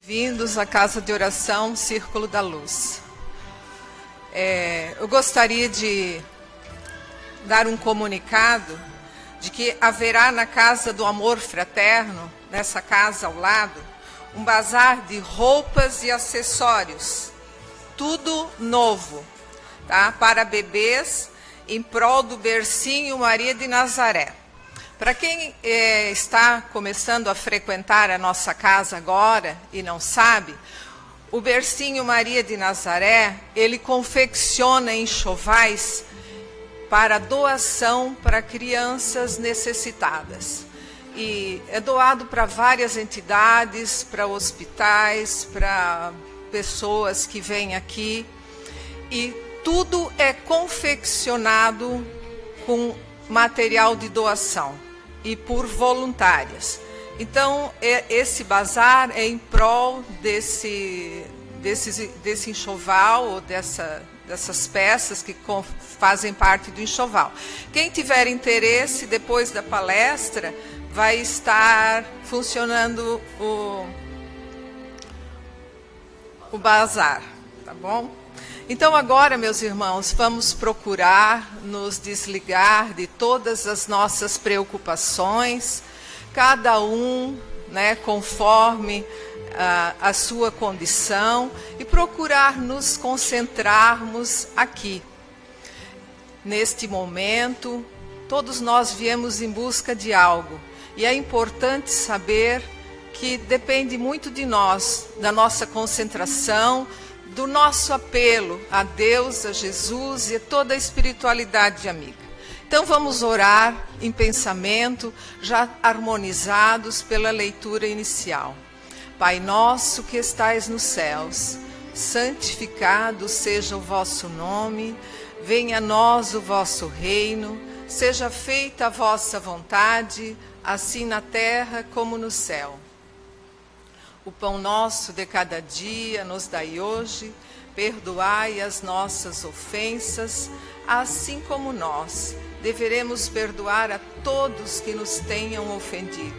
Bem-vindos à Casa de Oração Círculo da Luz. Eu gostaria de dar um comunicado de que haverá na Casa do Amor Fraterno, nessa casa ao lado, um bazar de roupas e acessórios, tudo novo, tá? Para bebês, em prol do Bercinho Maria de Nazaré. Para quem está começando a frequentar a nossa casa agora e não sabe, o Bercinho Maria de Nazaré, ele confecciona enxovais para doação para crianças necessitadas. E é doado para várias entidades, para hospitais, para pessoas que vêm aqui. E tudo é confeccionado com material de doação e por voluntárias. Então, esse bazar é em prol desse enxoval, ou dessas peças que fazem parte do enxoval. Quem tiver interesse, depois da palestra, vai estar funcionando o bazar, tá bom? Então agora, meus irmãos, vamos procurar nos desligar de todas as nossas preocupações, cada um, conforme a sua condição, e procurar nos concentrarmos aqui. Neste momento, todos nós viemos em busca de algo, e é importante saber que depende muito de nós, da nossa concentração, do nosso apelo a Deus, a Jesus e a toda a espiritualidade amiga. Então vamos orar em pensamento, já harmonizados pela leitura inicial. Pai nosso que estais nos céus, santificado seja o vosso nome, venha a nós o vosso reino, seja feita a vossa vontade, assim na terra como no céu. O pão nosso de cada dia nos dai hoje, perdoai as nossas ofensas, assim como nós deveremos perdoar a todos que nos tenham ofendido.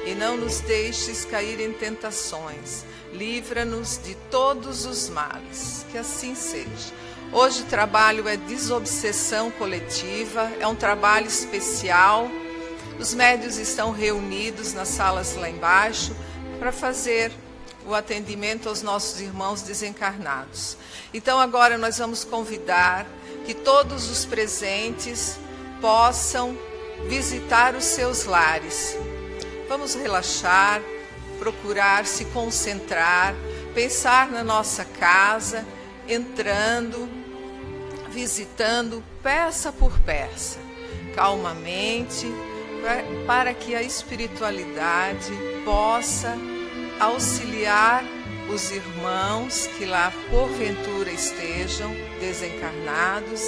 E não nos deixes cair em tentações, livra-nos de todos os males, que assim seja. Hoje o trabalho é desobsessão coletiva, é um trabalho especial. Os médiuns estão reunidos nas salas lá embaixo, para fazer o atendimento aos nossos irmãos desencarnados. Então agora nós vamos convidar que todos os presentes possam visitar os seus lares. Vamos relaxar, procurar se concentrar, pensar na nossa casa, entrando, visitando peça por peça, calmamente, para que a espiritualidade possa auxiliar os irmãos que lá porventura estejam desencarnados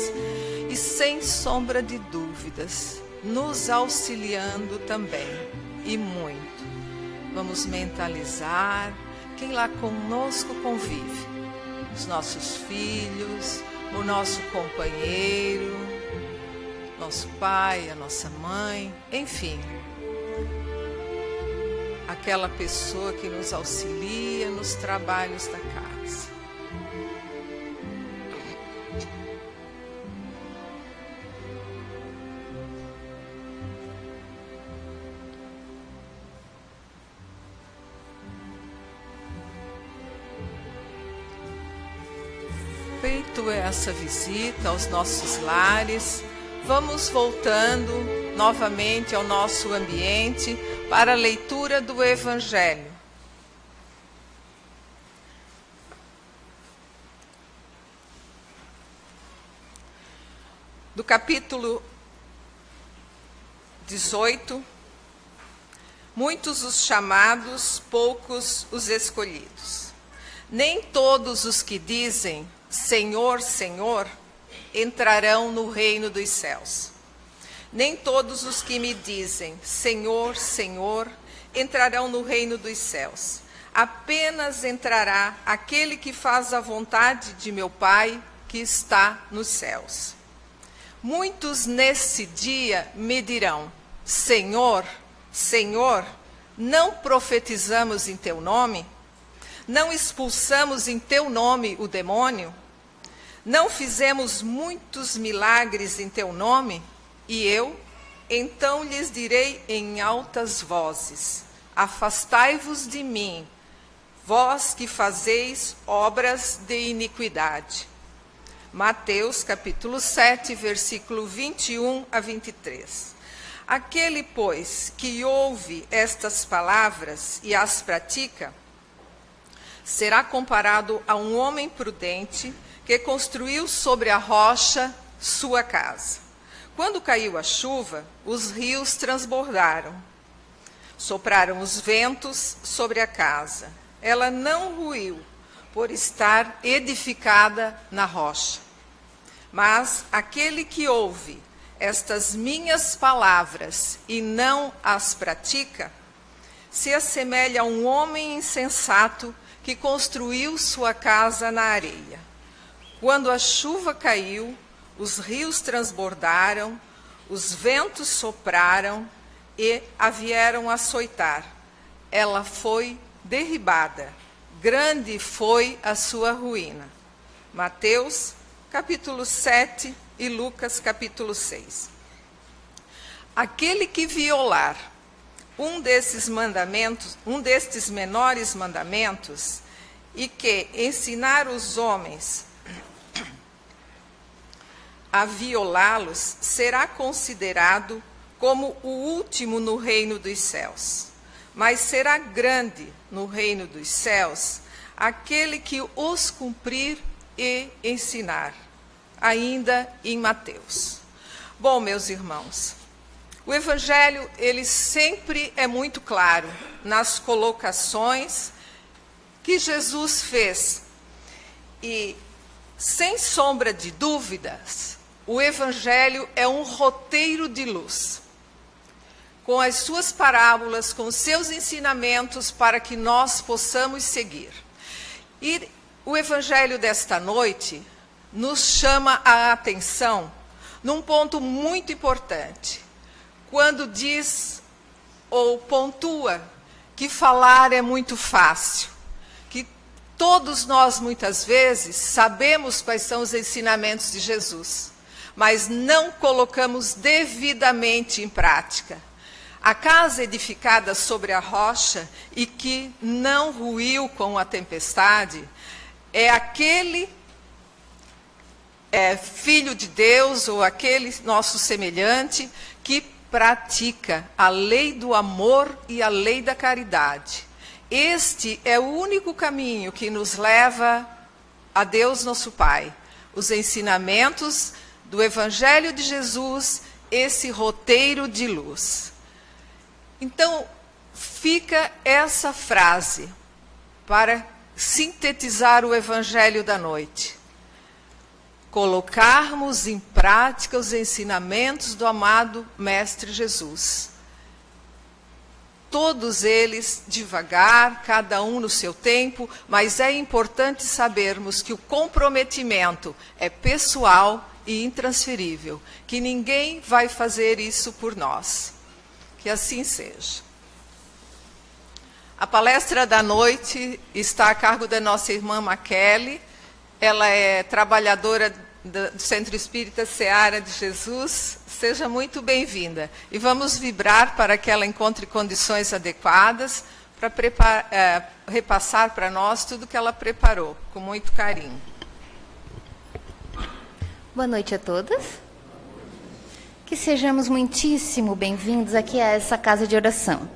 e sem sombra de dúvidas, nos auxiliando também, e muito. Vamos mentalizar quem lá conosco convive, os nossos filhos, o nosso companheiro, nosso pai, a nossa mãe, enfim, aquela pessoa que nos auxilia nos trabalhos da casa. Feito essa visita aos nossos lares, vamos voltando novamente ao nosso ambiente para a leitura do Evangelho. Do capítulo 18, muitos os chamados, poucos os escolhidos. Nem todos os que dizem Senhor, Senhor, entrarão no reino dos céus. Nem todos os que me dizem Senhor, Senhor, entrarão no reino dos céus. Apenas entrará aquele que faz a vontade de meu Pai que está nos céus. Muitos nesse dia me dirão, Senhor, Senhor, não profetizamos em teu nome? Não expulsamos em teu nome o demônio? Não fizemos muitos milagres em teu nome? E eu, então lhes direi em altas vozes: afastai-vos de mim, vós que fazeis obras de iniquidade. Mateus capítulo 7, versículo 21 a 23. Aquele, pois, que ouve estas palavras e as pratica, será comparado a um homem prudente que construiu sobre a rocha sua casa. Quando caiu a chuva, os rios transbordaram. Sopraram os ventos sobre a casa. Ela não ruiu, por estar edificada na rocha. Mas aquele que ouve estas minhas palavras e não as pratica, se assemelha a um homem insensato que construiu sua casa na areia. Quando a chuva caiu, os rios transbordaram, os ventos sopraram e a vieram açoitar. Ela foi derribada, grande foi a sua ruína. Mateus, capítulo 7 e Lucas, capítulo 6. Aquele que violar um destes menores mandamentos, e que ensinar os homens a violá-los, será considerado como o último no reino dos céus. Mas será grande no reino dos céus aquele que os cumprir e ensinar. Ainda em Mateus. Bom, meus irmãos, o Evangelho, ele sempre é muito claro nas colocações que Jesus fez. E, sem sombra de dúvidas, o Evangelho é um roteiro de luz, com as suas parábolas, com os seus ensinamentos, para que nós possamos seguir. E o Evangelho desta noite nos chama a atenção num ponto muito importante, quando diz ou pontua que falar é muito fácil, que todos nós muitas vezes sabemos quais são os ensinamentos de Jesus, mas não colocamos devidamente em prática. A casa edificada sobre a rocha e que não ruiu com a tempestade é aquele filho de Deus ou aquele nosso semelhante que pratica a lei do amor e a lei da caridade. Este é o único caminho que nos leva a Deus nosso Pai. Os ensinamentos do Evangelho de Jesus, esse roteiro de luz. Então, fica essa frase para sintetizar o Evangelho da noite. Colocarmos em prática os ensinamentos do amado Mestre Jesus. Todos eles devagar, cada um no seu tempo, mas é importante sabermos que o comprometimento é pessoal e intransferível, que ninguém vai fazer isso por nós. Que assim seja. A palestra da noite está a cargo da nossa irmã Maquele. Ela é trabalhadora do Centro Espírita Seara de Jesus. Seja muito bem-vinda. E vamos vibrar para que ela encontre condições adequadas para repassar para nós tudo que ela preparou, com muito carinho. Boa noite a todas. Que sejamos muitíssimo bem-vindos aqui a essa casa de oração.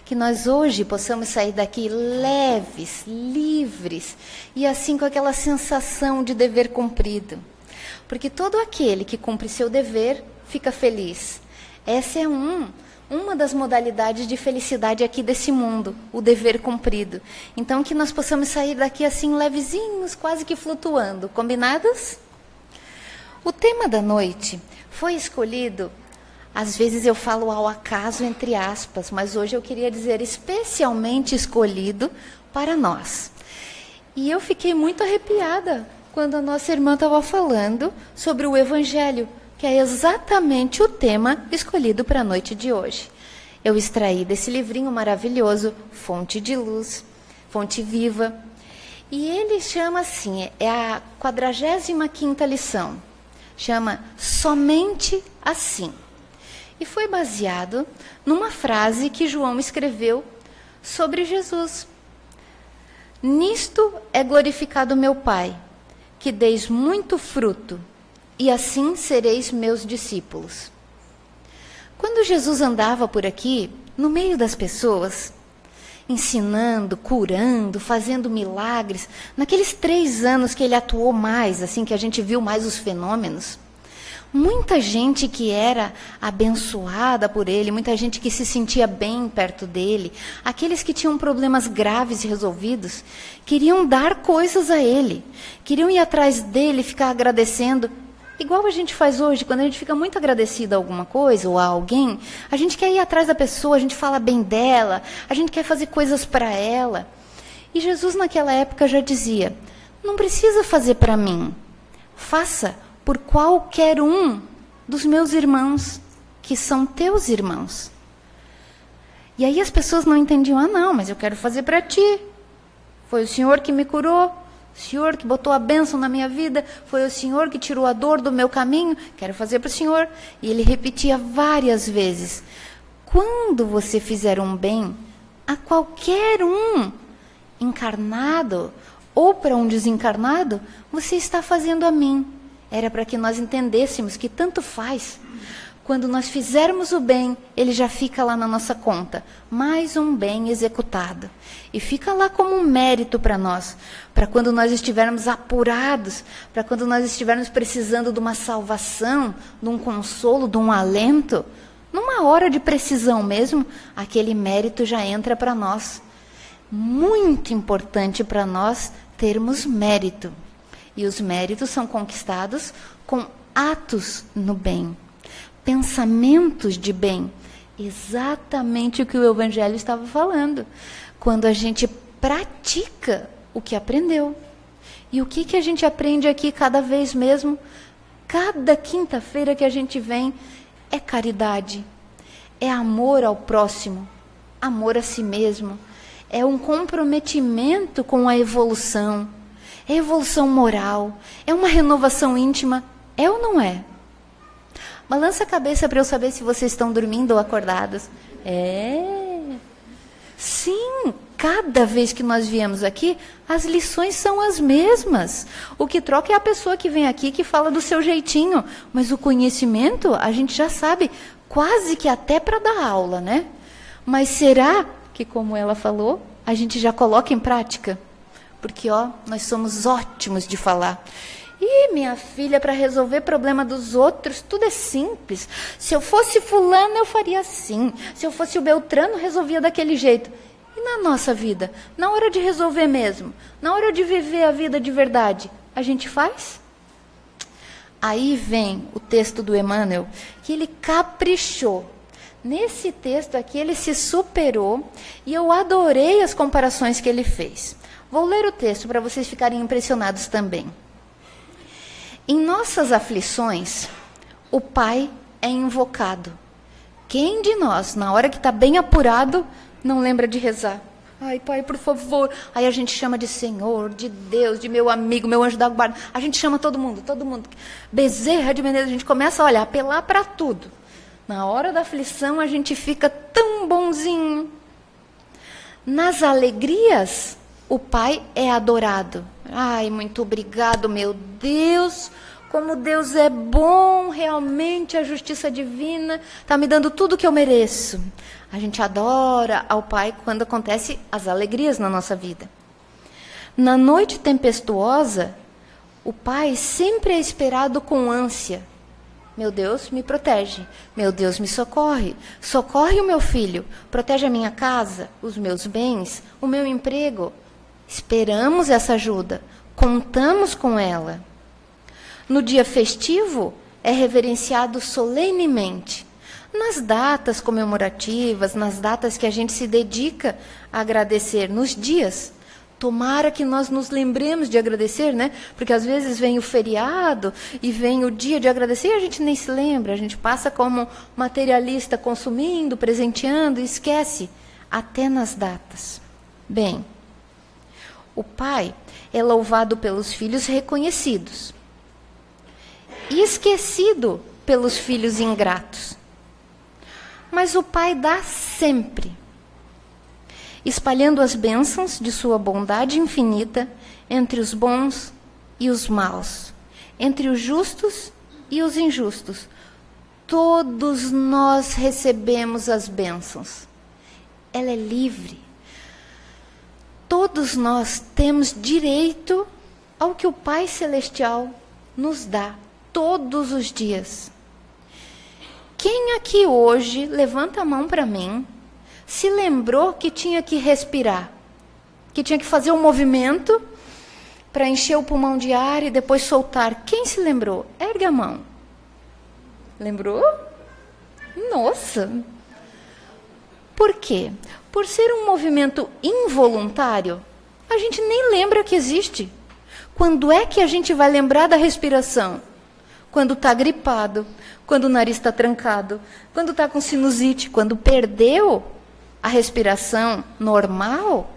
Que nós hoje possamos sair daqui leves, livres e assim com aquela sensação de dever cumprido. Porque todo aquele que cumpre seu dever fica feliz. Essa é uma das modalidades de felicidade aqui desse mundo, o dever cumprido. Então que nós possamos sair daqui assim levezinhos, quase que flutuando. Combinados? O tema da noite foi escolhido, às vezes eu falo ao acaso entre aspas, mas hoje eu queria dizer especialmente escolhido para nós. E eu fiquei muito arrepiada quando a nossa irmã estava falando sobre o Evangelho, que é exatamente o tema escolhido para a noite de hoje. Eu extraí desse livrinho maravilhoso, Fonte de Luz, Fonte Viva, E ele chama assim, é a 45ª lição, chama Somente Assim. E foi baseado numa frase que João escreveu sobre Jesus. Nisto é glorificado meu Pai, que deis muito fruto, e assim sereis meus discípulos. Quando Jesus andava por aqui, no meio das pessoas, ensinando, curando, fazendo milagres, naqueles 3 anos que ele atuou mais, assim, que a gente viu mais os fenômenos, muita gente que era abençoada por ele, muita gente que se sentia bem perto dele, aqueles que tinham problemas graves resolvidos, queriam dar coisas a ele, queriam ir atrás dele, ficar agradecendo, igual a gente faz hoje, quando a gente fica muito agradecido a alguma coisa ou a alguém, a gente quer ir atrás da pessoa, a gente fala bem dela, a gente quer fazer coisas para ela. E Jesus naquela época já dizia, não precisa fazer para mim, faça por qualquer um dos meus irmãos, que são teus irmãos. E aí as pessoas não entendiam, não, mas eu quero fazer para ti. Foi o Senhor que me curou, o Senhor que botou a bênção na minha vida, foi o Senhor que tirou a dor do meu caminho, quero fazer para o Senhor. E ele repetia várias vezes, quando você fizer um bem a qualquer um, encarnado ou para um desencarnado, você está fazendo a mim. Era para que nós entendêssemos que tanto faz. Quando nós fizermos o bem, ele já fica lá na nossa conta. Mais um bem executado. E fica lá como um mérito para nós. Para quando nós estivermos apurados, para quando nós estivermos precisando de uma salvação, de um consolo, de um alento, numa hora de precisão mesmo, aquele mérito já entra para nós. Muito importante para nós termos mérito. E os méritos são conquistados com atos no bem, pensamentos de bem. Exatamente o que o Evangelho estava falando. Quando a gente pratica o que aprendeu. E o que a gente aprende aqui cada vez mesmo? Cada quinta-feira que a gente vem é caridade, é amor ao próximo, amor a si mesmo, é um comprometimento com a evolução. É evolução moral, é uma renovação íntima, é ou não é? Balança a cabeça para eu saber se vocês estão dormindo ou acordados. Sim, cada vez que nós viemos aqui, as lições são as mesmas. O que troca é a pessoa que vem aqui que fala do seu jeitinho, mas o conhecimento a gente já sabe, quase que até para dar aula, né? Mas será que, como ela falou, a gente já coloca em prática? Porque, nós somos ótimos de falar. E minha filha, para resolver problema dos outros, tudo é simples. Se eu fosse fulano, eu faria assim. Se eu fosse o Beltrano, resolvia daquele jeito. E na nossa vida? Na hora de resolver mesmo? Na hora de viver a vida de verdade? A gente faz? Aí vem o texto do Emmanuel, que ele caprichou. Nesse texto aqui, ele se superou. E eu adorei as comparações que ele fez. Vou ler o texto para vocês ficarem impressionados também. Em nossas aflições, o Pai é invocado. Quem de nós, na hora que está bem apurado, não lembra de rezar? Ai, Pai, por favor. Aí a gente chama de Senhor, de Deus, de meu amigo, meu anjo da guarda. A gente chama todo mundo. Bezerra de Menezes, a gente começa a apelar para tudo. Na hora da aflição, a gente fica tão bonzinho. Nas alegrias, o Pai é adorado. Ai, muito obrigado, meu Deus. Como Deus é bom, realmente a justiça divina está me dando tudo que eu mereço. A gente adora ao Pai quando acontecem as alegrias na nossa vida. Na noite tempestuosa, o Pai sempre é esperado com ânsia. Meu Deus, me protege. Meu Deus, me socorre. Socorre o meu filho. Protege a minha casa, os meus bens, o meu emprego. Esperamos essa ajuda, contamos com ela. No dia festivo, é reverenciado solenemente. Nas datas comemorativas, nas datas que a gente se dedica a agradecer, nos dias, tomara que nós nos lembremos de agradecer, né? Porque às vezes vem o feriado e vem o dia de agradecer e a gente nem se lembra, a gente passa como materialista consumindo, presenteando e esquece, até nas datas. Bem, o Pai é louvado pelos filhos reconhecidos e esquecido pelos filhos ingratos. Mas o Pai dá sempre, espalhando as bênçãos de sua bondade infinita entre os bons e os maus, entre os justos e os injustos. Todos nós recebemos as bênçãos. Ela é livre. Todos nós temos direito ao que o Pai Celestial nos dá todos os dias. Quem aqui hoje, levanta a mão para mim, se lembrou que tinha que respirar, que tinha que fazer um movimento para encher o pulmão de ar e depois soltar? Quem se lembrou? Ergue a mão. Lembrou? Nossa! Por quê? Por ser um movimento involuntário, a gente nem lembra que existe. Quando é que a gente vai lembrar da respiração? Quando está gripado, quando o nariz está trancado, quando está com sinusite, quando perdeu a respiração normal,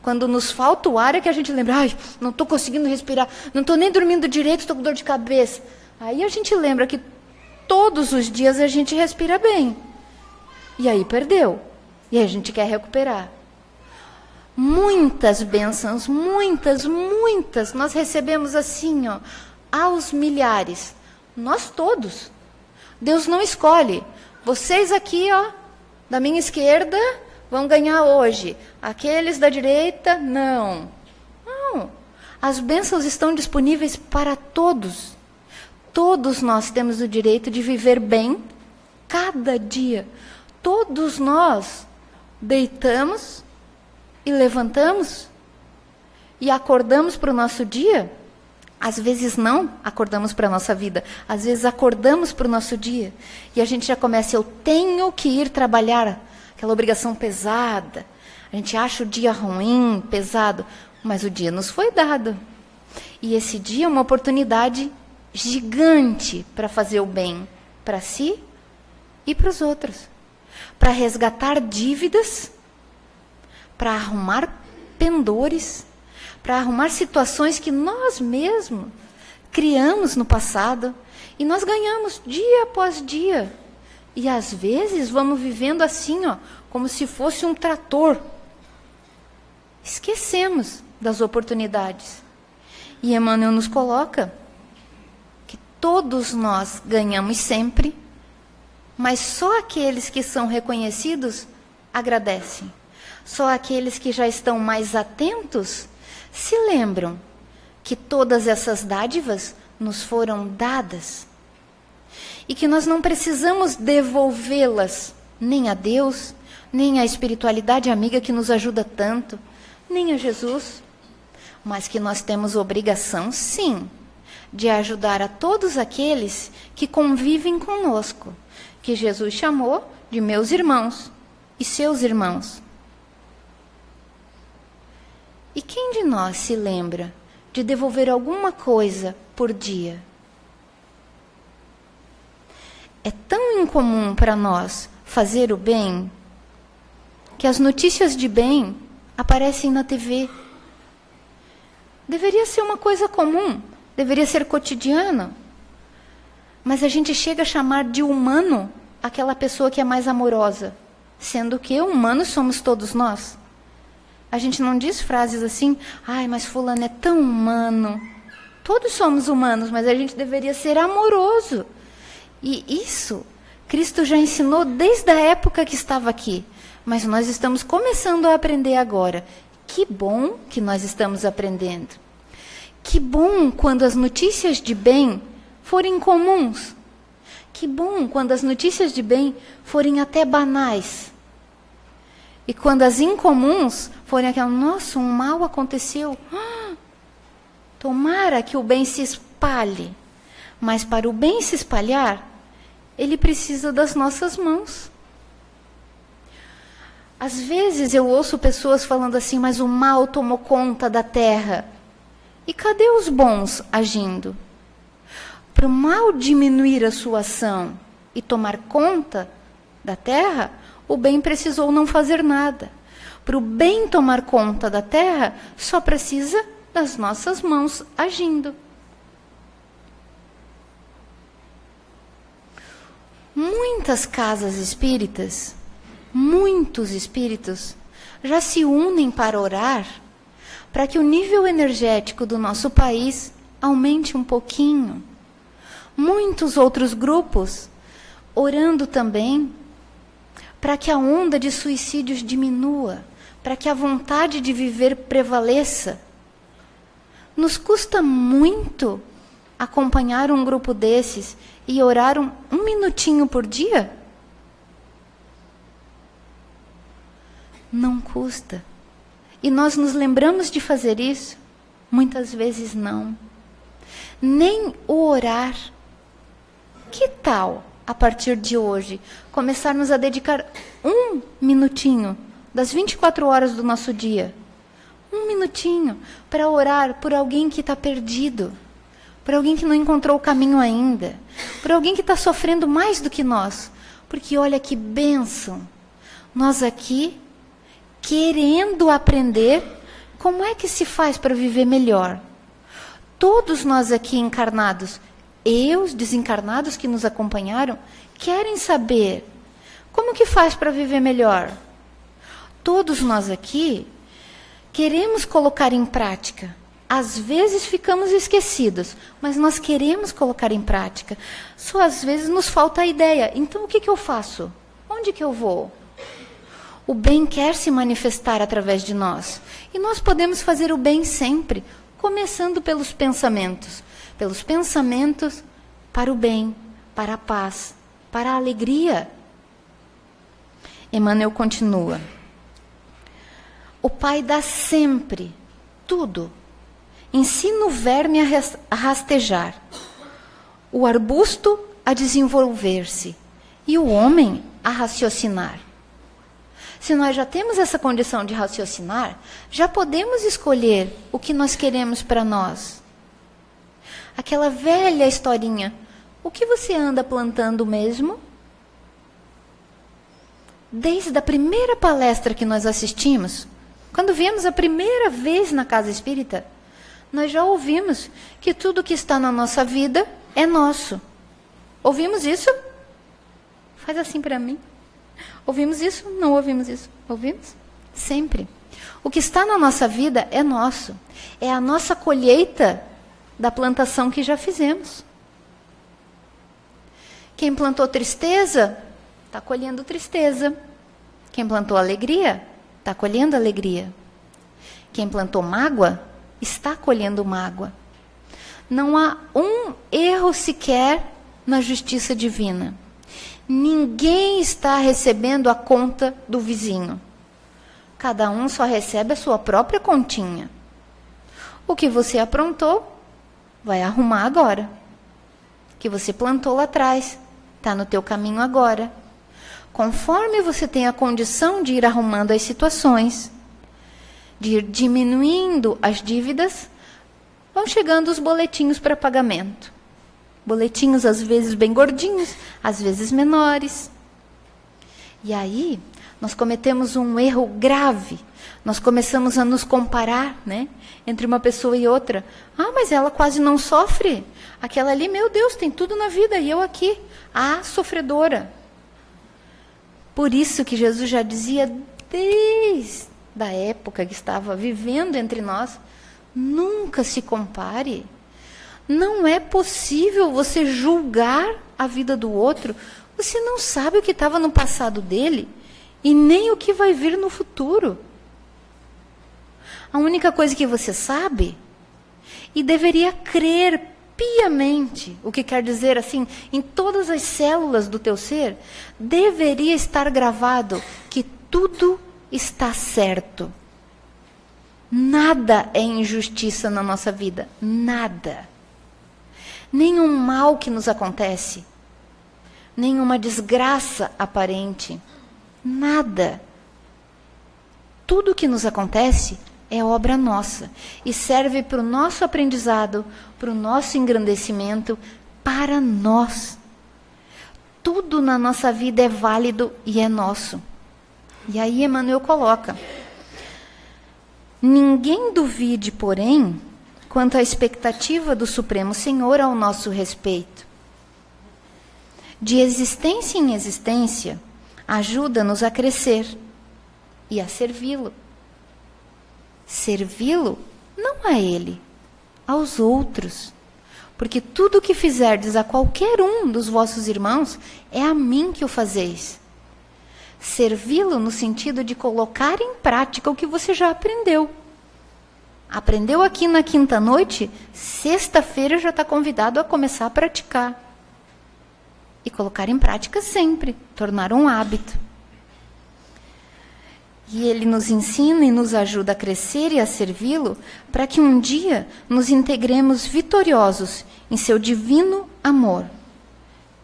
quando nos falta o ar é que a gente lembra, ai, não estou conseguindo respirar, não estou nem dormindo direito, estou com dor de cabeça. Aí a gente lembra que todos os dias a gente respira bem. E aí perdeu. E aí a gente quer recuperar. Muitas bênçãos, muitas nós recebemos assim, ó, aos milhares. Nós todos. Deus não escolhe. Vocês aqui, ó, da minha esquerda, vão ganhar hoje. Aqueles da direita, não. Não. As bênçãos estão disponíveis para todos. Todos nós temos o direito de viver bem cada dia. Todos nós deitamos e levantamos e acordamos para o nosso dia. Às vezes não acordamos para a nossa vida, às vezes acordamos para o nosso dia e a gente já começa, eu tenho que ir trabalhar, aquela obrigação pesada. A gente acha o dia ruim, pesado, mas o dia nos foi dado. E esse dia é uma oportunidade gigante para fazer o bem para si e para os outros. Para resgatar dívidas, para arrumar pendores, para arrumar situações que nós mesmos criamos no passado e nós ganhamos dia após dia. E às vezes vamos vivendo assim, ó, como se fosse um trator. Esquecemos das oportunidades. E Emmanuel nos coloca que todos nós ganhamos sempre, mas só aqueles que são reconhecidos agradecem. Só aqueles que já estão mais atentos se lembram que todas essas dádivas nos foram dadas e que nós não precisamos devolvê-las nem a Deus, nem à espiritualidade amiga que nos ajuda tanto, nem a Jesus, mas que nós temos obrigação, sim, de ajudar a todos aqueles que convivem conosco, que Jesus chamou de meus irmãos e seus irmãos. E quem de nós se lembra de devolver alguma coisa por dia? É tão incomum para nós fazer o bem que as notícias de bem aparecem na TV. Deveria ser uma coisa comum, deveria ser cotidiano. Mas a gente chega a chamar de humano aquela pessoa que é mais amorosa, sendo que humanos somos todos nós. A gente não diz frases assim, ai, mas fulano é tão humano. Todos somos humanos, mas a gente deveria ser amoroso. E isso, Cristo já ensinou desde a época que estava aqui. Mas nós estamos começando a aprender agora. Que bom que nós estamos aprendendo. Que bom quando as notícias de bem forem comuns. Que bom quando as notícias de bem forem até banais. E quando as incomuns forem aquelas, nossa, um mal aconteceu. Tomara que o bem se espalhe. Mas para o bem se espalhar, ele precisa das nossas mãos. Às vezes eu ouço pessoas falando assim, mas o mal tomou conta da terra. E cadê os bons agindo? Para o mal diminuir a sua ação e tomar conta da terra, o bem precisou não fazer nada. Para o bem tomar conta da terra, só precisa das nossas mãos agindo. Muitas casas espíritas, muitos espíritos, já se unem para orar, para que o nível energético do nosso país aumente um pouquinho. Muitos outros grupos orando também, para que a onda de suicídios diminua, para que a vontade de viver prevaleça. Nos custa muito acompanhar um grupo desses e orar um minutinho por dia? Não custa. E nós nos lembramos de fazer isso? Muitas vezes não. Nem o orar. Que tal, a partir de hoje, começarmos a dedicar um minutinho das 24 horas do nosso dia? Um minutinho para orar por alguém que está perdido, por alguém que não encontrou o caminho ainda, por alguém que está sofrendo mais do que nós. Porque olha que bênção, nós aqui querendo aprender como é que se faz para viver melhor. Todos nós aqui encarnados, e os desencarnados que nos acompanharam, querem saber como que faz para viver melhor. Todos nós aqui queremos colocar em prática. Às vezes ficamos esquecidos, mas nós queremos colocar em prática. Só às vezes nos falta a ideia. Então o que eu faço? Onde que eu vou? O bem quer se manifestar através de nós. E nós podemos fazer o bem sempre, começando pelos pensamentos. Pelos pensamentos para o bem, para a paz, para a alegria. Emmanuel continua. O Pai dá sempre tudo. Ensina o verme a rastejar, o arbusto a desenvolver-se e o homem a raciocinar. Se nós já temos essa condição de raciocinar, já podemos escolher o que nós queremos para nós. Aquela velha historinha, o que você anda plantando mesmo? Desde a primeira palestra que nós assistimos, quando viemos a primeira vez na Casa Espírita, nós já ouvimos que tudo que está na nossa vida é nosso. Ouvimos isso? Faz assim para mim. Ouvimos isso? Não ouvimos isso? Ouvimos? Sempre. O que está na nossa vida é nosso. É a nossa colheita da plantação que já fizemos. Quem plantou tristeza, está colhendo tristeza. Quem plantou alegria, está colhendo alegria. Quem plantou mágoa, está colhendo mágoa. Não há um erro sequer na justiça divina. Ninguém está recebendo a conta do vizinho. Cada um só recebe a sua própria continha. O que você aprontou, vai arrumar agora. O que você plantou lá atrás, está no teu caminho agora. Conforme você tem a condição de ir arrumando as situações, de ir diminuindo as dívidas, vão chegando os boletinhos para pagamento. Boletinhos às vezes bem gordinhos, às vezes menores. E aí, nós cometemos um erro grave. Nós começamos a nos comparar, né, entre uma pessoa e outra. Ah, mas ela quase não sofre. Aquela ali, meu Deus, tem tudo na vida, e eu aqui. Ah, sofredora. Por isso que Jesus já dizia, desde a época que estava vivendo entre nós, nunca se compare. Não é possível você julgar a vida do outro. Você não sabe o que estava no passado dele e nem o que vai vir no futuro. A única coisa que você sabe e deveria crer piamente, o que quer dizer assim, em todas as células do teu ser, deveria estar gravado que tudo está certo. Nada é injustiça na nossa vida, nada. Nenhum mal que nos acontece, nenhuma desgraça aparente, nada. Tudo que nos acontece é obra nossa e serve para o nosso aprendizado, para o nosso engrandecimento, para nós. Tudo na nossa vida é válido e é nosso. E aí Emmanuel coloca: Ninguém duvide, porém, quanto à expectativa do Supremo Senhor ao nosso respeito. De existência em existência, ajuda-nos a crescer e a servi-lo. Servi-lo não a ele, aos outros. Porque tudo o que fizerdes a qualquer um dos vossos irmãos, é a mim que o fazeis. Servi-lo no sentido de colocar em prática o que você já aprendeu. Aprendeu aqui na quinta noite, sexta-feira já está convidado a começar a praticar. E colocar em prática sempre, tornar um hábito. E ele nos ensina e nos ajuda a crescer e a servi-lo, para que um dia nos integremos vitoriosos em seu divino amor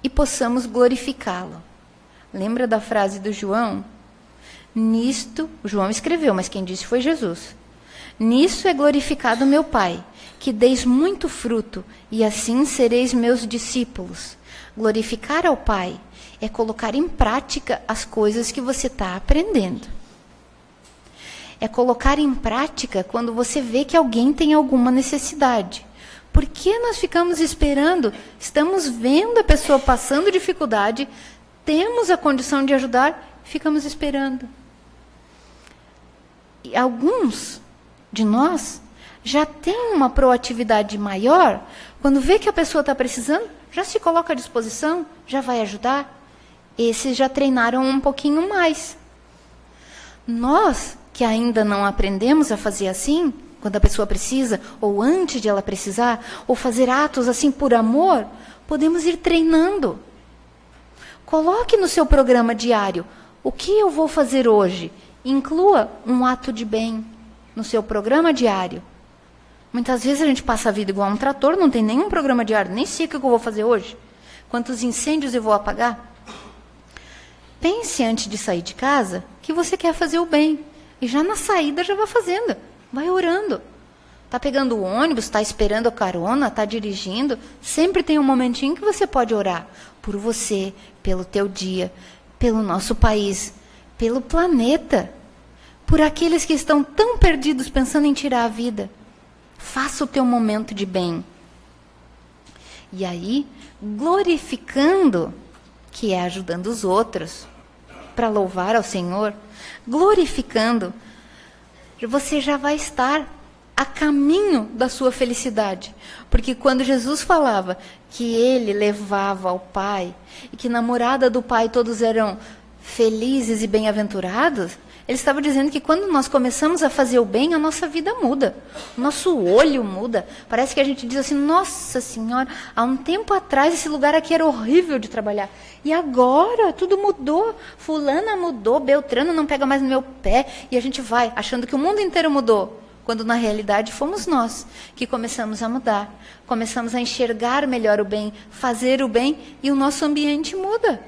e possamos glorificá-lo. Lembra da frase do João? Nisto, o João escreveu, mas quem disse foi Jesus. Nisso é glorificado meu Pai, que deis muito fruto, e assim sereis meus discípulos. Glorificar ao Pai é colocar em prática as coisas que você está aprendendo. É colocar em prática quando você vê que alguém tem alguma necessidade. Por que nós ficamos esperando? Estamos vendo a pessoa passando dificuldade, temos a condição de ajudar, ficamos esperando. E alguns de nós já têm uma proatividade maior, quando vê que a pessoa está precisando, já se coloca à disposição, já vai ajudar. Esses já treinaram um pouquinho mais. Nós, que ainda não aprendemos a fazer assim, quando a pessoa precisa, ou antes de ela precisar, ou fazer atos assim por amor, podemos ir treinando. Coloque no seu programa diário, o que eu vou fazer hoje? Inclua um ato de bem no seu programa diário. Muitas vezes a gente passa a vida igual a um trator, não tem nenhum programa diário, nem sei o que eu vou fazer hoje. Quantos incêndios eu vou apagar? Pense antes de sair de casa que você quer fazer o bem. E já na saída já vai fazendo, vai orando. Está pegando o ônibus, está esperando a carona, está dirigindo. Sempre tem um momentinho que você pode orar. Por você, pelo teu dia, pelo nosso país, pelo planeta. Por aqueles que estão tão perdidos pensando em tirar a vida. Faça o teu momento de bem. E aí, glorificando, que é ajudando os outros, para louvar ao Senhor, glorificando, você já vai estar a caminho da sua felicidade. Porque quando Jesus falava que ele levava ao Pai, e que na morada do Pai todos eram felizes e bem-aventurados, ele estava dizendo que quando nós começamos a fazer o bem, a nossa vida muda. O nosso olho muda. Parece que a gente diz assim, nossa Senhora, há um tempo atrás esse lugar aqui era horrível de trabalhar. E agora tudo mudou. Fulana mudou, Beltrano não pega mais no meu pé. E a gente vai achando que o mundo inteiro mudou. Quando na realidade fomos nós que começamos a mudar. Começamos a enxergar melhor o bem, fazer o bem e o nosso ambiente muda.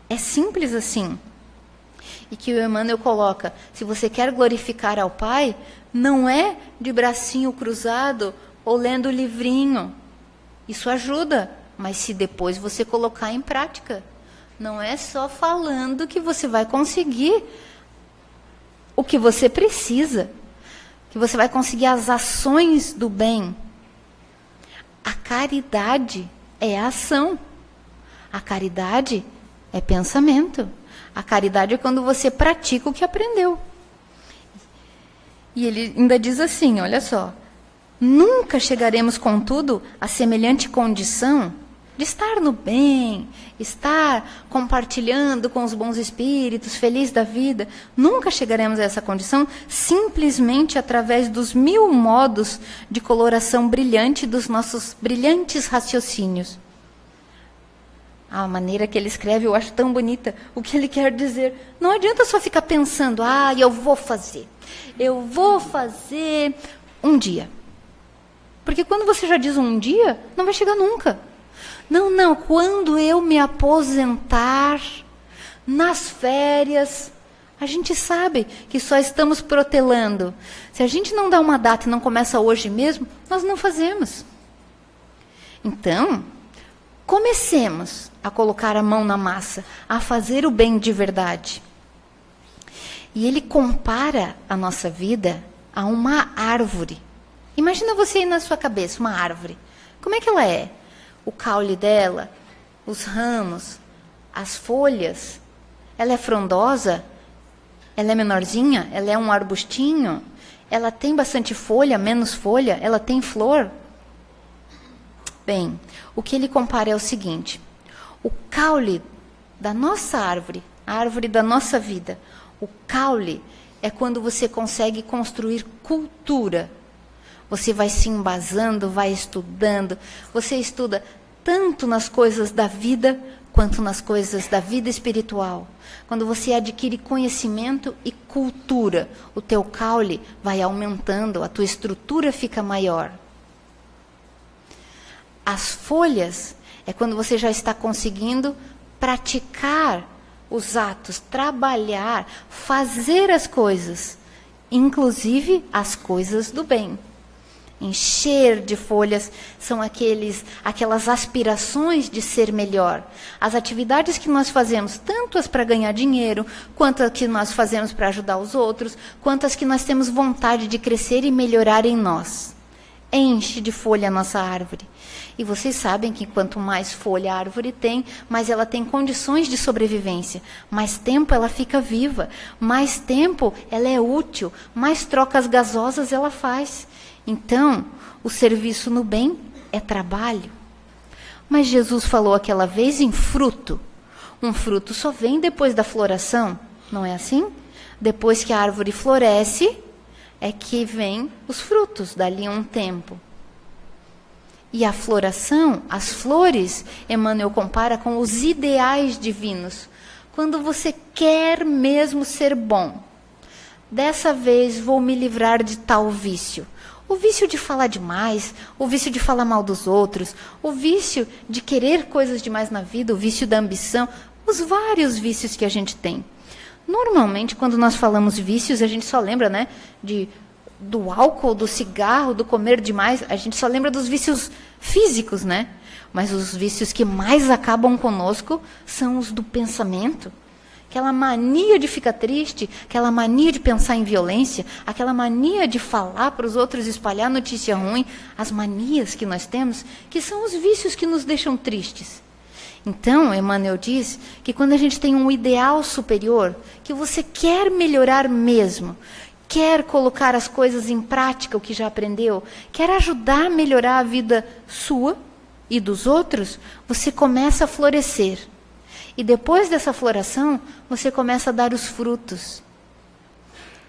É simples assim. E que o Emmanuel coloca, se você quer glorificar ao Pai, não é de bracinho cruzado ou lendo livrinho. Isso ajuda, mas se depois você colocar em prática. Não é só falando que você vai conseguir o que você precisa, que você vai conseguir as ações do bem. A caridade é ação. A caridade é pensamento. A caridade é quando você pratica o que aprendeu. E ele ainda diz assim, olha só. Nunca chegaremos, contudo, a semelhante condição de estar no bem, estar compartilhando com os bons espíritos, feliz da vida. Nunca chegaremos a essa condição simplesmente através dos 1000 modos de coloração brilhante dos nossos brilhantes raciocínios. A maneira que ele escreve eu acho tão bonita. O que ele quer dizer? Não adianta só ficar pensando, eu vou fazer um dia. Porque quando você já diz um dia, não vai chegar nunca. Não, quando eu me aposentar, nas férias, a gente sabe que só estamos protelando. Se a gente não dá uma data e não começa hoje mesmo, nós não fazemos. Então, comecemos a colocar a mão na massa, a fazer o bem de verdade. E ele compara a nossa vida a uma árvore. Imagina você aí na sua cabeça, uma árvore. Como é que ela é? O caule dela, os ramos, as folhas. Ela é frondosa? Ela é menorzinha? Ela é um arbustinho? Ela tem bastante folha, menos folha? Ela tem flor? Bem, o que ele compara é o seguinte: o caule da nossa árvore, a árvore da nossa vida, o caule é quando você consegue construir cultura. Você vai se embasando, vai estudando, você estuda tanto nas coisas da vida quanto nas coisas da vida espiritual. Quando você adquire conhecimento e cultura, o teu caule vai aumentando, a tua estrutura fica maior. As folhas é quando você já está conseguindo praticar os atos, trabalhar, fazer as coisas, inclusive as coisas do bem. Encher de folhas são aquelas aspirações de ser melhor. As atividades que nós fazemos, tanto as para ganhar dinheiro, quanto as que nós fazemos para ajudar os outros, quanto as que nós temos vontade de crescer e melhorar em nós. Enche de folha a nossa árvore. E vocês sabem que quanto mais folha a árvore tem, mais ela tem condições de sobrevivência. Mais tempo ela fica viva. Mais tempo ela é útil. Mais trocas gasosas ela faz. Então, o serviço no bem é trabalho. Mas Jesus falou aquela vez em fruto. Um fruto só vem depois da floração, não é assim? Depois que a árvore floresce, é que vem os frutos, dali a um tempo. E a floração, as flores, Emmanuel compara com os ideais divinos. Quando você quer mesmo ser bom. Dessa vez vou me livrar de tal vício. O vício de falar demais, o vício de falar mal dos outros, o vício de querer coisas demais na vida, o vício da ambição, os vários vícios que a gente tem. Normalmente, quando nós falamos vícios, a gente só lembra, né, do álcool, do cigarro, do comer demais. A gente só lembra dos vícios físicos, né? Mas os vícios que mais acabam conosco são os do pensamento. Aquela mania de ficar triste, aquela mania de pensar em violência, aquela mania de falar para os outros, espalhar notícia ruim, as manias que nós temos, que são os vícios que nos deixam tristes. Então, Emmanuel diz que quando a gente tem um ideal superior, que você quer melhorar mesmo, quer colocar as coisas em prática, o que já aprendeu, quer ajudar a melhorar a vida sua e dos outros, você começa a florescer. E depois dessa floração, você começa a dar os frutos.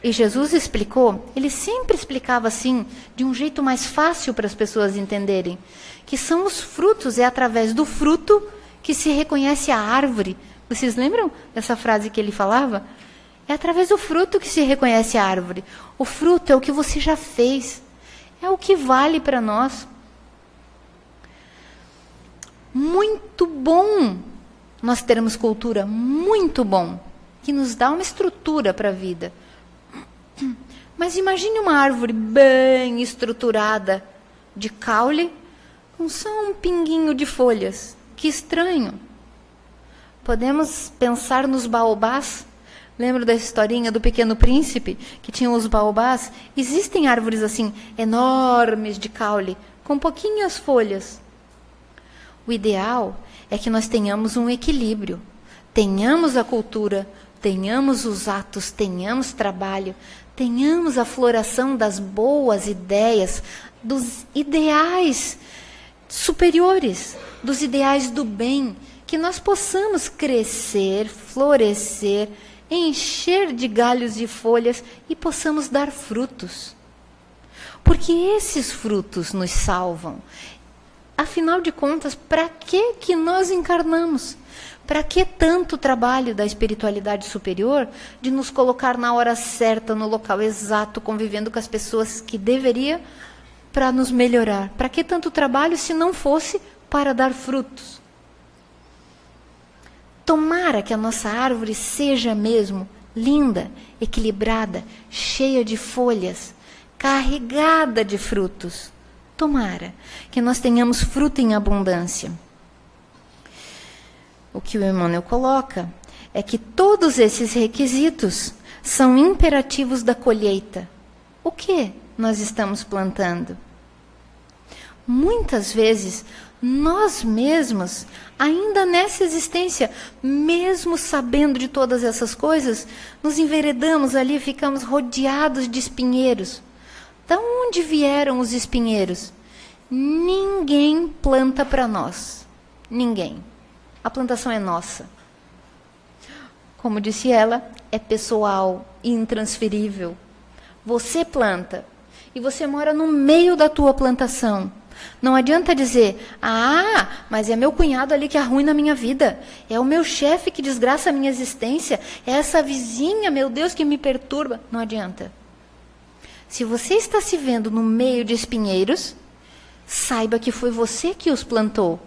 E Jesus explicou, ele sempre explicava assim, de um jeito mais fácil para as pessoas entenderem, que são os frutos, é através do fruto que se reconhece a árvore. Vocês lembram dessa frase que ele falava? É através do fruto que se reconhece a árvore. O fruto é o que você já fez, é o que vale para nós. Muito bom nós termos cultura, muito bom, que nos dá uma estrutura para a vida. Mas imagine uma árvore bem estruturada, de caule, com só um pinguinho de folhas. Que estranho. Podemos pensar nos baobás. Lembra da historinha do Pequeno Príncipe, que tinha os baobás? Existem árvores assim, enormes de caule, com pouquinhas folhas. O ideal é que nós tenhamos um equilíbrio, tenhamos a cultura, tenhamos os atos, tenhamos trabalho, tenhamos a floração das boas ideias, dos ideais superiores, dos ideais do bem, que nós possamos crescer, florescer, encher de galhos e folhas e possamos dar frutos. Porque esses frutos nos salvam. Afinal de contas, para que nós encarnamos? Para que tanto trabalho da espiritualidade superior de nos colocar na hora certa, no local exato, convivendo com as pessoas que deveria para nos melhorar? Para que tanto trabalho se não fosse para dar frutos? Tomara que a nossa árvore seja mesmo linda, equilibrada, cheia de folhas, carregada de frutos. Tomara que nós tenhamos fruto em abundância. O que o Emmanuel coloca é que todos esses requisitos são imperativos da colheita. O que nós estamos plantando? Muitas vezes, nós mesmos, ainda nessa existência, mesmo sabendo de todas essas coisas, nos enveredamos ali, ficamos rodeados de espinheiros. De onde vieram os espinheiros? Ninguém planta para nós. Ninguém. A plantação é nossa. Como disse ela, é pessoal, intransferível. Você planta. E você mora no meio da tua plantação. Não adianta dizer, mas é meu cunhado ali que arruina a minha vida. É o meu chefe que desgraça a minha existência. É essa vizinha, meu Deus, que me perturba. Não adianta. Se você está se vendo no meio de espinheiros, saiba que foi você que os plantou.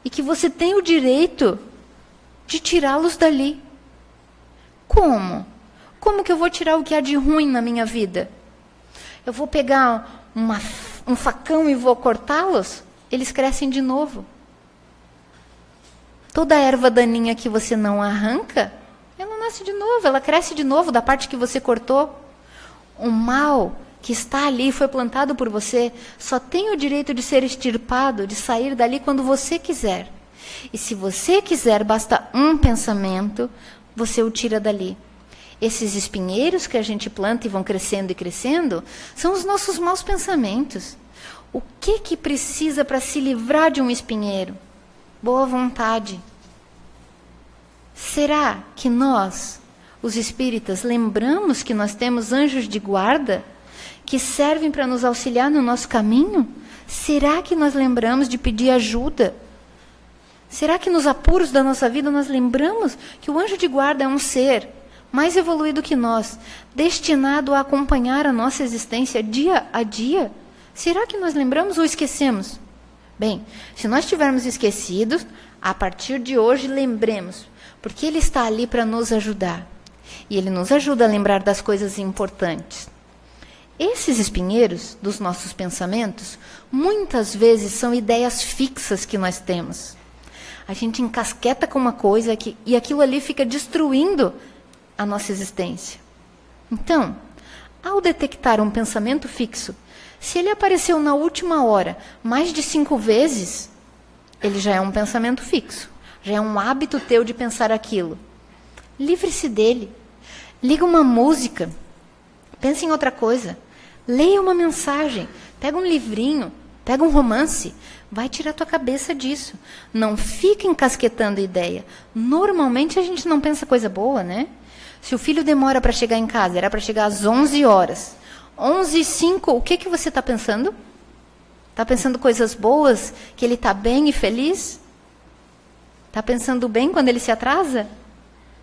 E que você tem o direito de tirá-los dali. Como? Como que eu vou tirar o que há de ruim na minha vida? Eu vou pegar um facão e vou cortá-los? Eles crescem de novo. Toda erva daninha que você não arranca, ela nasce de novo, ela cresce de novo da parte que você cortou. O mal que está ali, foi plantado por você, só tem o direito de ser extirpado, de sair dali quando você quiser. E se você quiser, basta um pensamento, você o tira dali. Esses espinheiros que a gente planta e vão crescendo e crescendo, são os nossos maus pensamentos. O que precisa para se livrar de um espinheiro? Boa vontade. Será que nós, os espíritas, lembramos que nós temos anjos de guarda que servem para nos auxiliar no nosso caminho? Será que nós lembramos de pedir ajuda? Será que nos apuros da nossa vida nós lembramos que o anjo de guarda é um ser mais evoluído que nós, destinado a acompanhar a nossa existência dia a dia? Será que nós lembramos ou esquecemos? Bem, se nós tivermos esquecido, a partir de hoje lembremos, porque ele está ali para nos ajudar. E ele nos ajuda a lembrar das coisas importantes. Esses espinheiros dos nossos pensamentos, muitas vezes são ideias fixas que nós temos. A gente encasqueta com uma coisa e aquilo ali fica destruindo a nossa existência. Então, ao detectar um pensamento fixo, se ele apareceu na última hora mais de 5 vezes, ele já é um pensamento fixo. Já é um hábito teu de pensar aquilo. Livre-se dele. Liga uma música. Pense em outra coisa. Leia uma mensagem. Pega um livrinho. Pega um romance. Vai tirar tua cabeça disso. Não fica encasquetando ideia. Normalmente a gente não pensa coisa boa, né? Se o filho demora para chegar em casa, era para chegar às 11 horas. 11h05, o que você está pensando? Está pensando coisas boas? Que ele está bem e feliz? Está pensando bem quando ele se atrasa?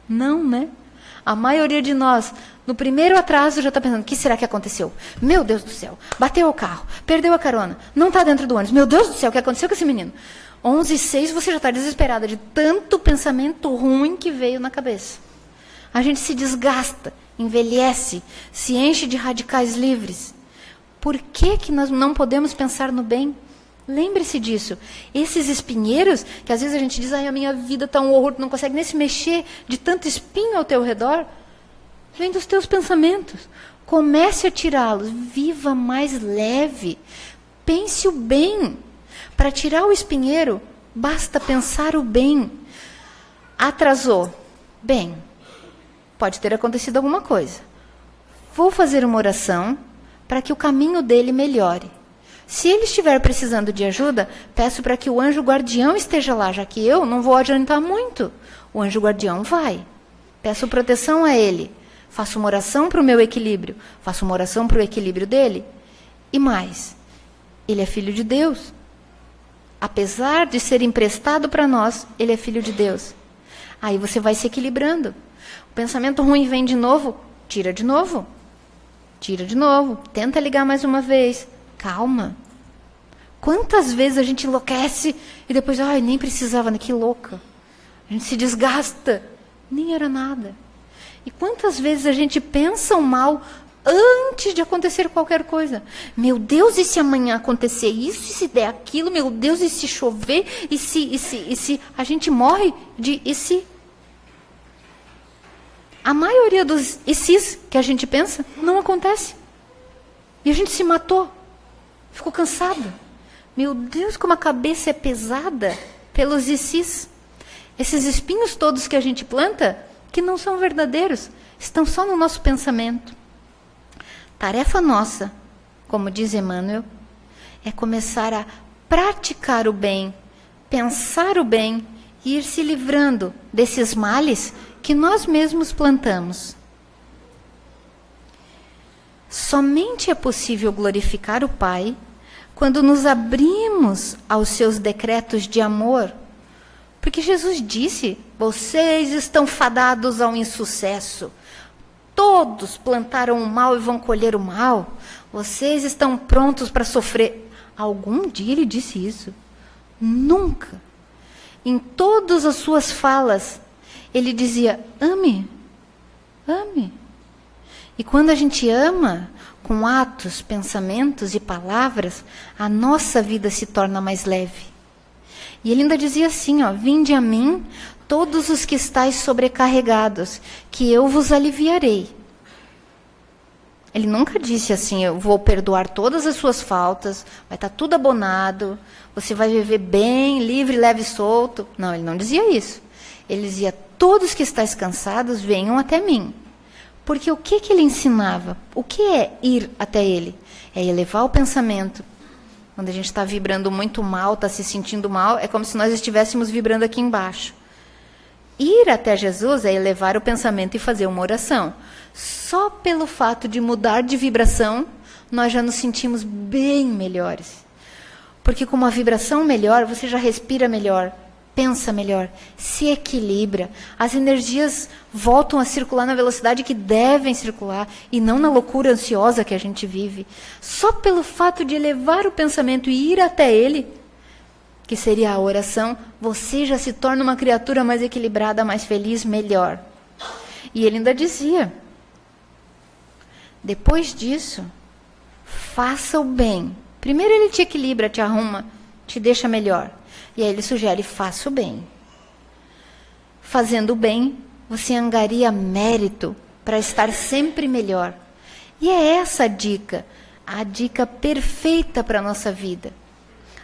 Não, né? A maioria de nós, no primeiro atraso, já está pensando, o que será que aconteceu? Meu Deus do céu, bateu o carro, perdeu a carona, não está dentro do ônibus. Meu Deus do céu, o que aconteceu com esse menino? 11h06, você já está desesperada de tanto pensamento ruim que veio na cabeça. A gente se desgasta, envelhece, se enche de radicais livres. Por que nós não podemos pensar no bem? Lembre-se disso. Esses espinheiros, que às vezes a gente diz, a minha vida está um horror, não consegue nem se mexer de tanto espinho ao teu redor, vem dos teus pensamentos. Comece a tirá-los. Viva mais leve. Pense o bem. Para tirar o espinheiro, basta pensar o bem. Atrasou. Bem, pode ter acontecido alguma coisa. Vou fazer uma oração para que o caminho dele melhore. Se ele estiver precisando de ajuda, peço para que o anjo guardião esteja lá, já que eu não vou adiantar muito. O anjo guardião vai. Peço proteção a ele. Faço uma oração para o meu equilíbrio. Faço uma oração para o equilíbrio dele. E mais, ele é filho de Deus. Apesar de ser emprestado para nós, ele é filho de Deus. Aí você vai se equilibrando. O pensamento ruim vem de novo, tira de novo. Tira de novo. Tenta ligar mais uma vez. Calma. Quantas vezes a gente enlouquece e depois, nem precisava, né? Que louca. A gente se desgasta. Nem era nada. E quantas vezes a gente pensa o mal antes de acontecer qualquer coisa? Meu Deus, e se amanhã acontecer isso? E se der aquilo? Meu Deus, e se chover? E se? A gente morre de e se? A maioria dos e se que a gente pensa não acontece. E a gente se matou. Ficou cansado. Meu Deus, como a cabeça é pesada pelos ICs. Esses espinhos todos que a gente planta, que não são verdadeiros, estão só no nosso pensamento. Tarefa nossa, como diz Emmanuel, é começar a praticar o bem, pensar o bem e ir se livrando desses males que nós mesmos plantamos. Somente é possível glorificar o Pai quando nos abrimos aos seus decretos de amor. Porque Jesus disse, vocês estão fadados ao insucesso. Todos plantaram o mal e vão colher o mal. Vocês estão prontos para sofrer. Algum dia ele disse isso? Nunca. Em todas as suas falas, ele dizia, ame, ame. E quando a gente ama, com atos, pensamentos e palavras, a nossa vida se torna mais leve. E ele ainda dizia assim, vinde a mim, todos os que estáis sobrecarregados, que eu vos aliviarei. Ele nunca disse assim, eu vou perdoar todas as suas faltas, vai estar tudo abonado, você vai viver bem, livre, leve e solto. Não, ele não dizia isso. Ele dizia, todos que estáis cansados, venham até mim. Porque o que ele ensinava? O que é ir até ele? É elevar o pensamento. Quando a gente está vibrando muito mal, está se sentindo mal, é como se nós estivéssemos vibrando aqui embaixo. Ir até Jesus é elevar o pensamento e fazer uma oração. Só pelo fato de mudar de vibração, nós já nos sentimos bem melhores. Porque com uma vibração melhor, você já respira melhor, pensa melhor, se equilibra. As energias voltam a circular na velocidade que devem circular e não na loucura ansiosa que a gente vive. Só pelo fato de elevar o pensamento e ir até ele, que seria a oração, você já se torna uma criatura mais equilibrada, mais feliz, melhor. E ele ainda dizia, depois disso, faça o bem. Primeiro ele te equilibra, te arruma, te deixa melhor. E aí ele sugere, faça o bem. Fazendo o bem, você angaria mérito para estar sempre melhor. E é essa a dica perfeita para a nossa vida.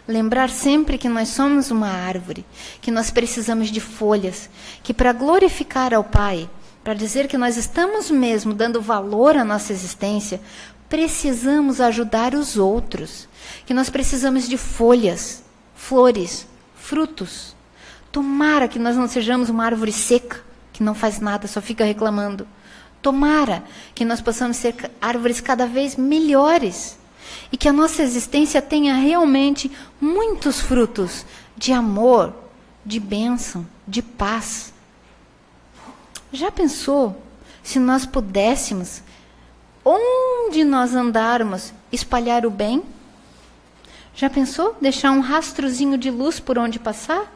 Lembrar sempre que nós somos uma árvore, que nós precisamos de folhas, que para glorificar ao Pai, para dizer que nós estamos mesmo dando valor à nossa existência, precisamos ajudar os outros, que nós precisamos de folhas, flores, frutos. Tomara que nós não sejamos uma árvore seca, que não faz nada, só fica reclamando. Tomara que nós possamos ser árvores cada vez melhores e que a nossa existência tenha realmente muitos frutos de amor, de bênção, de paz. Já pensou se nós pudéssemos, onde nós andarmos, espalhar o bem? Já pensou deixar um rastrozinho de luz por onde passar?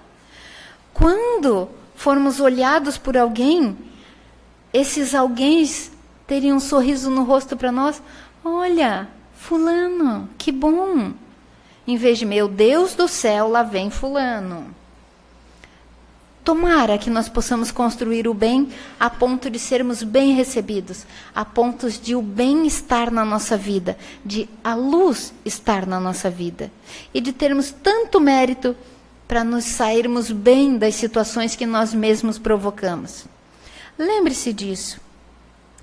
Quando formos olhados por alguém, esses alguém teriam um sorriso no rosto para nós. Olha, fulano, que bom. Em vez de, meu Deus do céu, lá vem fulano. Tomara que nós possamos construir o bem a ponto de sermos bem recebidos, a ponto de o bem estar na nossa vida, de a luz estar na nossa vida. E de termos tanto mérito para nos sairmos bem das situações que nós mesmos provocamos. Lembre-se disso.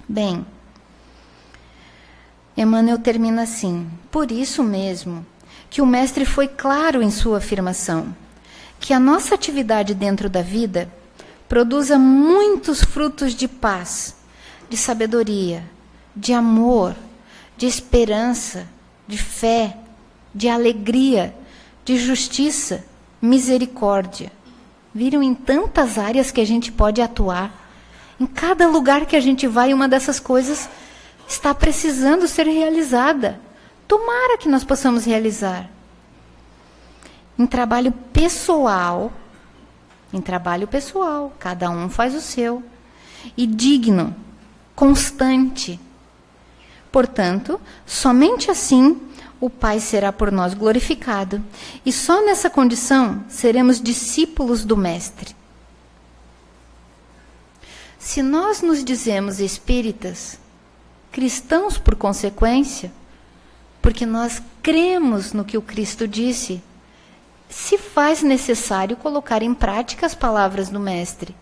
Bem, Emmanuel termina assim, por isso mesmo que o mestre foi claro em sua afirmação, que a nossa atividade dentro da vida produza muitos frutos de paz, de sabedoria, de amor, de esperança, de fé, de alegria, de justiça, misericórdia. Viram em tantas áreas que a gente pode atuar. Em cada lugar que a gente vai, uma dessas coisas está precisando ser realizada. Tomara que nós possamos realizar. Em trabalho pessoal, cada um faz o seu. E digno, constante. Portanto, somente assim o Pai será por nós glorificado. E só nessa condição seremos discípulos do Mestre. Se nós nos dizemos espíritas, cristãos por consequência, porque nós cremos no que o Cristo disse. Se faz necessário colocar em prática as palavras do Mestre.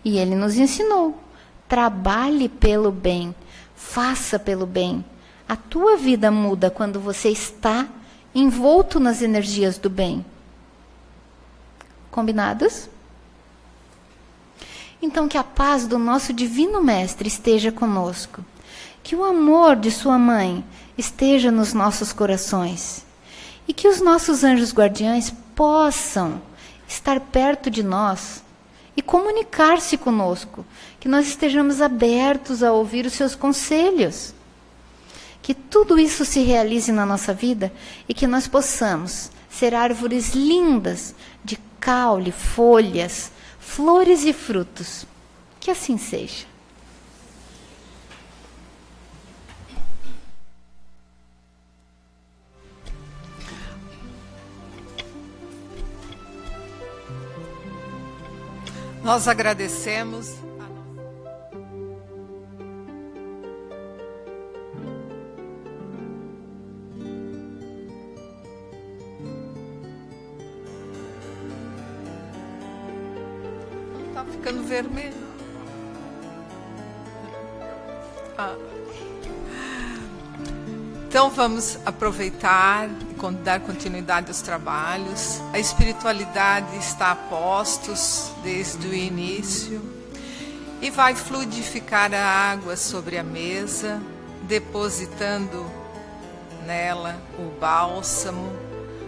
E ele nos ensinou: trabalhe pelo bem, faça pelo bem. A tua vida muda quando você está envolto nas energias do bem. Combinados? Então, que a paz do nosso Divino Mestre esteja conosco. Que o amor de sua mãe esteja nos nossos corações. E que os nossos anjos guardiães possam estar perto de nós e comunicar-se conosco. Que nós estejamos abertos a ouvir os seus conselhos. Que tudo isso se realize na nossa vida e que nós possamos ser árvores lindas de caule, folhas, flores e frutos. Que assim seja. Nós agradecemos. Está ficando vermelho. Então vamos aproveitar e dar continuidade aos trabalhos. A espiritualidade está a postos desde o início e vai fluidificar a água sobre a mesa, depositando nela o bálsamo,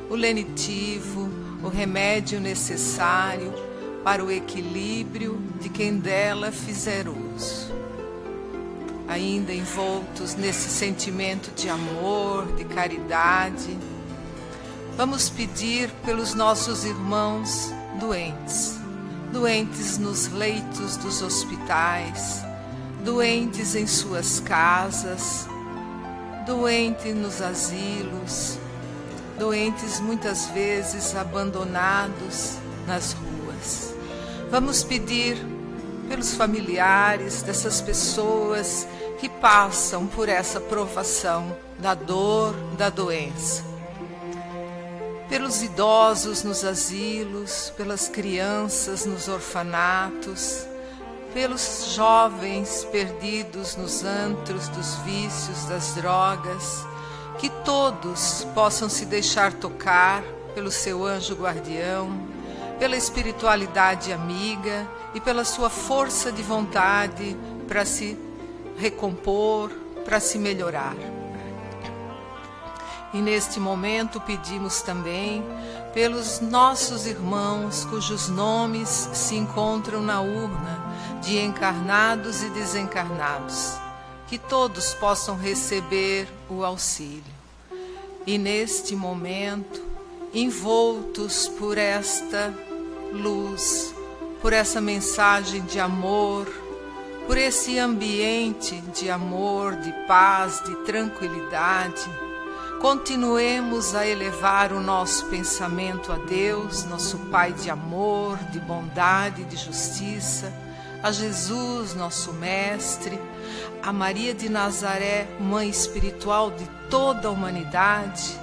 o lenitivo, o remédio necessário para o equilíbrio de quem dela fizer uso. Ainda envoltos nesse sentimento de amor, de caridade, vamos pedir pelos nossos irmãos doentes, doentes nos leitos dos hospitais, doentes em suas casas, doentes nos asilos, doentes muitas vezes abandonados nas ruas. Vamos pedir pelos familiares dessas pessoas que passam por essa provação da dor, da doença. Pelos idosos nos asilos, pelas crianças nos orfanatos, pelos jovens perdidos nos antros dos vícios, das drogas, que todos possam se deixar tocar pelo seu anjo guardião, pela espiritualidade amiga e pela sua força de vontade para se recompor, para se melhorar. E neste momento pedimos também pelos nossos irmãos cujos nomes se encontram na urna de encarnados e desencarnados, que todos possam receber o auxílio. E neste momento, envoltos por esta luz, por essa mensagem de amor, por esse ambiente de amor, de paz, de tranquilidade, continuemos a elevar o nosso pensamento a Deus, nosso Pai de amor, de bondade, de justiça, a Jesus, nosso Mestre, a Maria de Nazaré, Mãe espiritual de toda a humanidade,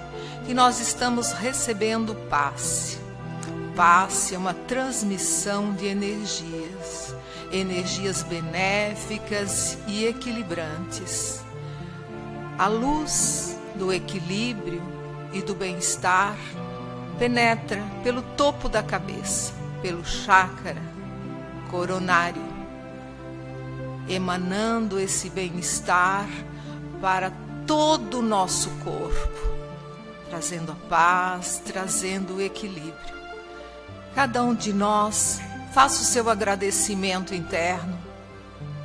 que nós estamos recebendo passe. Passe é uma transmissão de energias, energias benéficas e equilibrantes. A luz do equilíbrio e do bem-estar penetra pelo topo da cabeça, pelo chákra coronário, emanando esse bem-estar para todo o nosso corpo, trazendo a paz, trazendo o equilíbrio. Cada um de nós faça o seu agradecimento interno,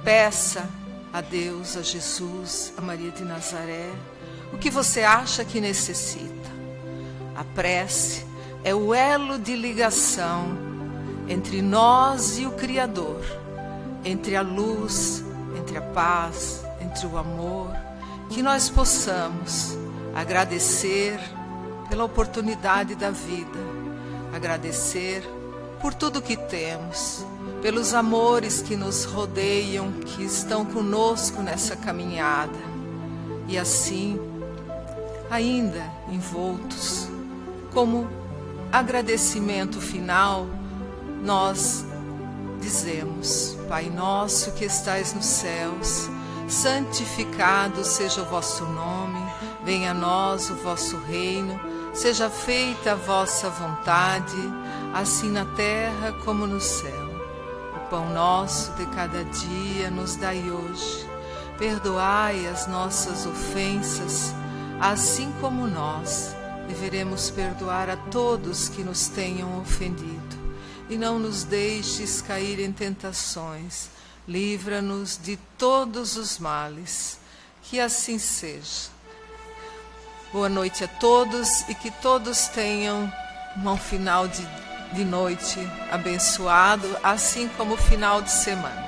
peça a Deus, a Jesus, a Maria de Nazaré, o que você acha que necessita. A prece é o elo de ligação entre nós e o Criador, entre a luz, entre a paz, entre o amor, que nós possamos agradecer pela oportunidade da vida, agradecer por tudo que temos, pelos amores que nos rodeiam, que estão conosco nessa caminhada. E assim, ainda envoltos. Como agradecimento final, nós dizemos: Pai nosso que estais nos céus, santificado seja o vosso nome, venha a nós o vosso reino, seja feita a vossa vontade, assim na terra como no céu. O pão nosso de cada dia nos dai hoje. Perdoai as nossas ofensas, assim como nós deveremos perdoar a todos que nos tenham ofendido. E não nos deixes cair em tentações, livra-nos de todos os males. Que assim seja. Boa noite a todos e que todos tenham um final de noite abençoado, assim como o final de semana.